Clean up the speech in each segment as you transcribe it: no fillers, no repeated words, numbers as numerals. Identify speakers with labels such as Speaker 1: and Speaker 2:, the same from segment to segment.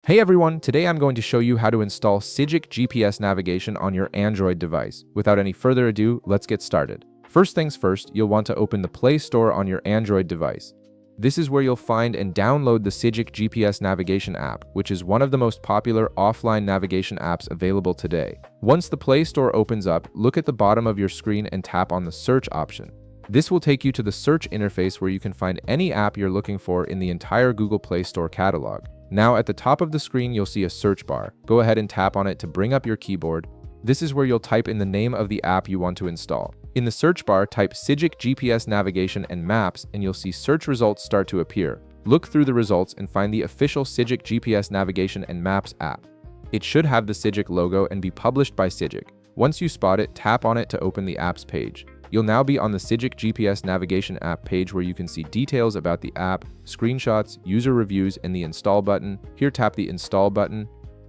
Speaker 1: Hey everyone, today I'm going to show you how to install Sygic GPS navigation on your Android device. Without any further ado, let's get started. First things first, you'll want to open the Play Store on your Android device. This is where you'll find and download the Sygic GPS navigation app, which is one of the most popular offline navigation apps available today. Once the Play Store opens up, look at the bottom of your screen and tap on the search option. This will take you to the search interface where you can find any app you're looking for in the entire Google Play Store catalog. Now at the top of the screen, you'll see a search bar. Go ahead and tap on it to bring up your keyboard. This is where you'll type in the name of the app you want to install. In the search bar, type Sygic GPS Navigation and Maps, and you'll see search results start to appear. Look through the results and find the official Sygic GPS Navigation and Maps app. It should have the Sygic logo and be published by Sygic. Once you spot it, tap on it to open the app's page. You'll now be on the Sygic GPS Navigation app page where you can see details about the app, screenshots, user reviews, and the install button. Here, tap the install button.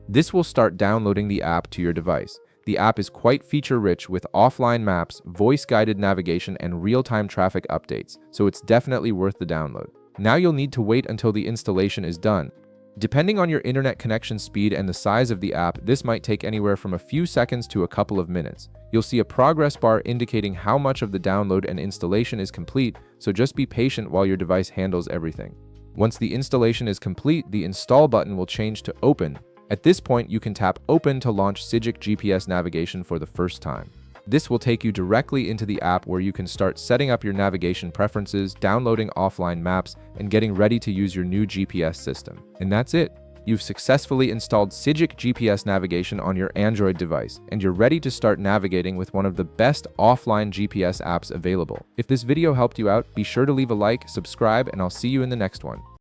Speaker 1: This will start downloading the app to your device. The app is quite feature-rich with offline maps, voice-guided navigation, and real-time traffic updates, so it's definitely worth the download. Now you'll need to wait until the installation is done. Depending on your internet connection speed and the size of the app, this might take anywhere from a few seconds to a couple of minutes. You'll see a progress bar indicating how much of the download and installation is complete, so just be patient while your device handles everything. Once the installation is complete, the install button will change to Open. At this point, you can tap Open to launch Sygic GPS navigation for the first time. This will take you directly into the app where you can start setting up your navigation preferences, downloading offline maps, and getting ready to use your new GPS system. And that's it. You've successfully installed Sygic GPS navigation on your Android device, and you're ready to start navigating with one of the best offline GPS apps available. If this video helped you out, be sure to leave a like, subscribe, and I'll see you in the next one.